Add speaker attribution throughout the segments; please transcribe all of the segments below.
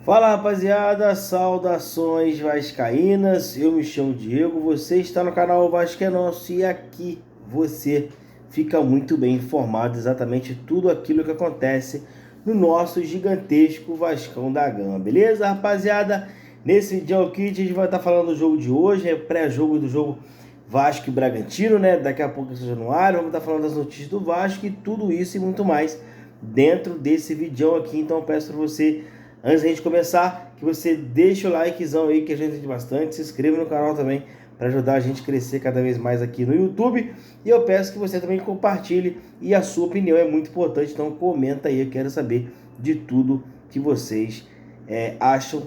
Speaker 1: Fala rapaziada, saudações vascaínas, eu me chamo Diego, você está no canal Vasco é Nosso e aqui você fica muito bem informado exatamente tudo aquilo que acontece no nosso gigantesco Vascão da Gama, beleza rapaziada? Nesse vídeo aqui a gente vai estar falando do jogo de hoje, é pré-jogo do jogo Vasco e Bragantino, né? Daqui a pouco é Januário, vamos estar falando das notícias do Vasco e tudo isso e muito mais dentro desse vídeo aqui, então eu peço para você, antes da gente começar, que você deixe o likezão aí que a gente entende bastante, se inscreva no canal também para ajudar a gente a crescer cada vez mais aqui no YouTube. E eu peço que você também compartilhe e a sua opinião é muito importante, então comenta aí, eu quero saber de tudo que vocês acham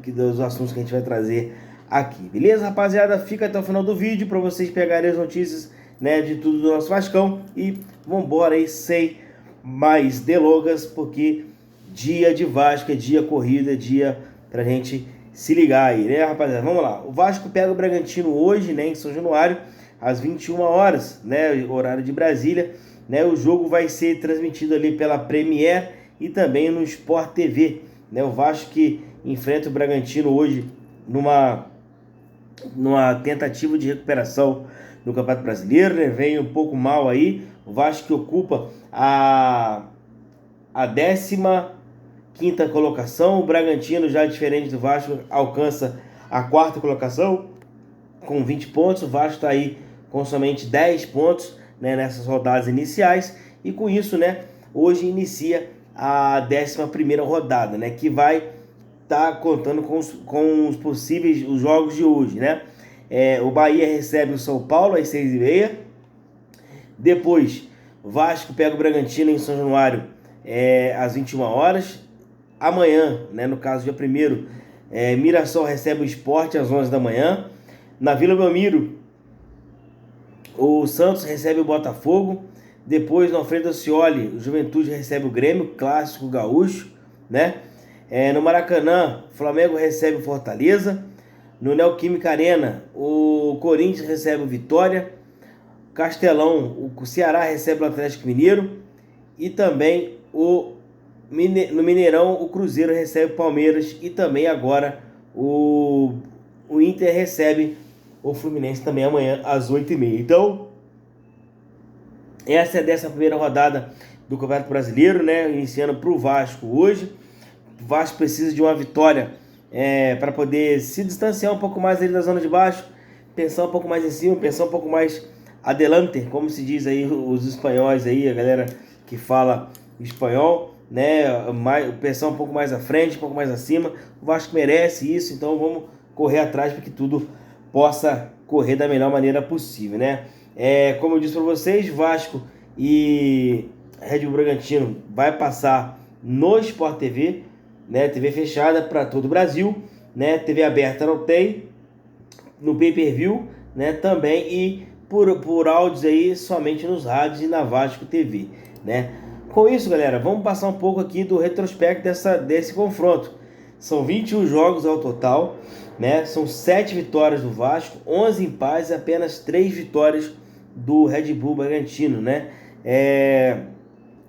Speaker 1: dos assuntos que a gente vai trazer aqui. Beleza, rapaziada? Fica até o final do vídeo para vocês pegarem as notícias, né, de tudo do nosso Vascão e vambora aí sem mais delongas, porque dia de Vasco é dia corrida, é dia pra gente se ligar aí, né, rapaziada? Vamos lá. O Vasco pega o Bragantino hoje, né, em São Januário, às 21 horas, né, horário de Brasília, né? O jogo vai ser transmitido ali pela Premier e também no Sport TV, né? O Vasco que enfrenta o Bragantino hoje numa tentativa de recuperação no Campeonato Brasileiro, né? Vem um pouco mal aí. O Vasco que ocupa a 15ª colocação, o Bragantino, já diferente do Vasco, alcança a 4ª colocação com 20 pontos, o Vasco está aí com somente 10 pontos, né, nessas rodadas iniciais, e com isso, né, hoje inicia a 11ª rodada, né, que vai estar contando com os possíveis os jogos de hoje, né. O Bahia recebe o São Paulo às 6h30, depois o Vasco pega o Bragantino em São Januário às 21 horas. Amanhã, né, no caso dia 1º, Mirassol recebe o Sport às 11 da manhã. Na Vila Belmiro, o Santos recebe o Botafogo. Depois, no Alfredo Scioli, o Juventude recebe o Grêmio, clássico gaúcho, né? No Maracanã, o Flamengo recebe o Fortaleza. No Neoquímica Arena, o Corinthians recebe o Vitória. Castelão, o Ceará recebe o Atlético Mineiro. E também no Mineirão, o Cruzeiro recebe o Palmeiras. E também agora o Inter recebe o Fluminense também amanhã às 8h30. Então, essa é a 11ª rodada do Campeonato Brasileiro, né? Iniciando para o Vasco hoje. O Vasco precisa de uma vitória para poder se distanciar um pouco mais ali da zona de baixo, pensar um pouco mais em cima, pensar um pouco mais adelante, como se diz aí os espanhóis aí, a galera que fala espanhol, né? Pensar um pouco mais à frente, um pouco mais acima. O Vasco merece isso, então vamos correr atrás para que tudo possa correr da melhor maneira possível, né? Como eu disse para vocês, Vasco e Red Bull Bragantino vai passar no Sport TV, né? TV fechada para todo o Brasil, né? TV aberta não tem, no pay-per-view, né? Também e por áudios aí somente nos rádios e na Vasco TV, né? Com isso, galera, vamos passar um pouco aqui do retrospecto desse confronto. São 21 jogos ao total, né? São 7 vitórias do Vasco, 11 empates e apenas 3 vitórias do Red Bull Bragantino, né?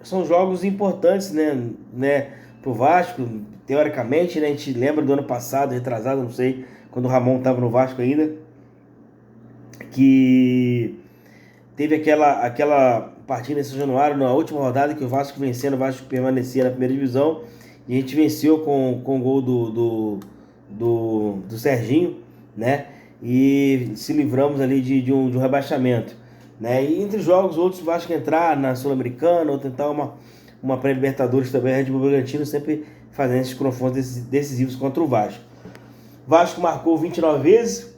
Speaker 1: São jogos importantes, né, pro Vasco, teoricamente, né? A gente lembra do ano passado, retrasado, não sei, quando o Ramon estava no Vasco ainda, que teve aquela partida em São Januário, na última rodada, que o Vasco vencendo, o Vasco permanecia na primeira divisão, e a gente venceu com o gol do Serginho, né? E se livramos ali de um rebaixamento, né? E entre jogos, outros, o Vasco entrar na Sul-Americana ou tentar uma pré-Libertadores também, a Red Bull Bragantino sempre fazendo esses confrontos decisivos contra o Vasco. O Vasco marcou 29 vezes,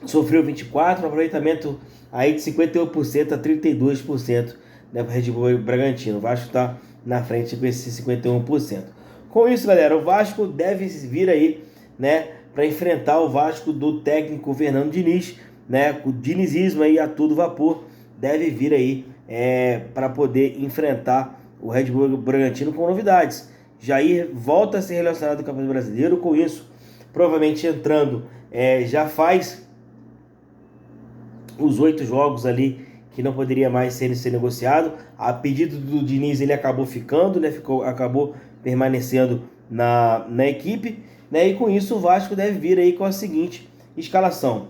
Speaker 1: sofreu 24, um aproveitamento aí de 51% a 32%, né, para o Red Bull Bragantino. O Vasco está na frente com esse 51%. Com isso, galera, o Vasco deve vir aí, né, para enfrentar o Vasco do técnico Fernando Diniz, né, o dinizismo aí a todo vapor, deve vir aí para poder enfrentar o Red Bull Bragantino com novidades. Jair volta a ser relacionado ao Campeonato Brasileiro, com isso, provavelmente entrando, já faz os 8 jogos ali que não poderia mais ser negociado. A pedido do Diniz, ele acabou ficando, né? Acabou permanecendo na equipe, né? E com isso o Vasco deve vir aí com a seguinte escalação: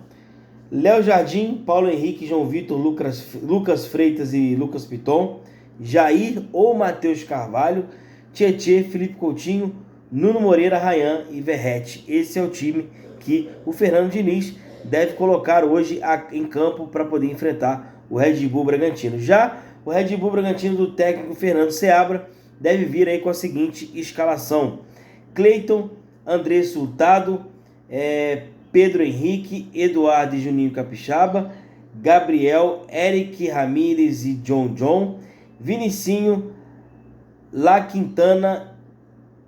Speaker 1: Léo Jardim, Paulo Henrique, João Vitor, Lucas Freitas e Lucas Piton, Jair ou Matheus Carvalho, Tietê, Felipe Coutinho, Nuno Moreira, Ryan e Verratti. Esse é o time que o Fernando Diniz deve colocar hoje em campo para poder enfrentar o Red Bull Bragantino. Já o Red Bull Bragantino do técnico Fernando Seabra deve vir aí com a seguinte escalação: Cleiton, André Sultado, Pedro Henrique, Eduardo e Juninho Capixaba, Gabriel, Eric Ramírez e John, Vinicinho, La Quintana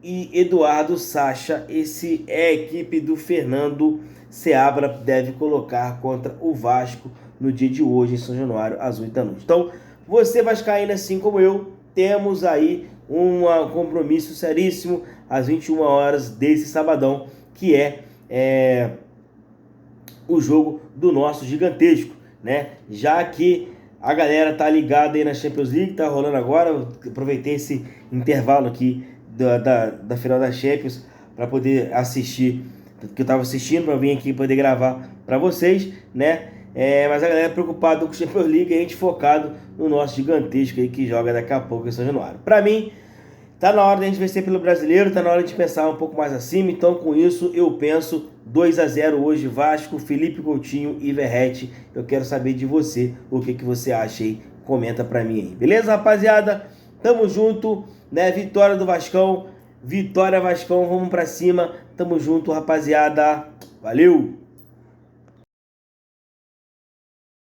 Speaker 1: e Eduardo Sacha. Esse é a equipe do Fernando Seabra, deve colocar contra o Vasco no dia de hoje em São Januário, às 8 da noite. Então, você vascaíno, assim como eu, temos aí um compromisso seríssimo às 21 horas desse sabadão, que é o jogo do nosso gigantesco, né? Já que a galera tá ligada aí na Champions League, tá rolando agora. Eu aproveitei esse intervalo aqui da final da Champions para poder assistir, que eu tava assistindo, para vir aqui poder gravar para vocês, né? Mas a galera preocupada com a Champions League e a gente focado no nosso gigantesco aí que joga daqui a pouco em São Januário. Para mim, tá na hora de a gente vencer pelo brasileiro, tá na hora de pensar um pouco mais acima. Então, com isso, eu penso 2-0 hoje, Vasco, Felipe Coutinho e Verratti. Eu quero saber de você, o que você acha aí. Comenta pra mim aí. Beleza, rapaziada? Tamo junto, né? Vitória do Vascão. Vitória, Vascão. Vamos pra cima. Tamo junto, rapaziada. Valeu!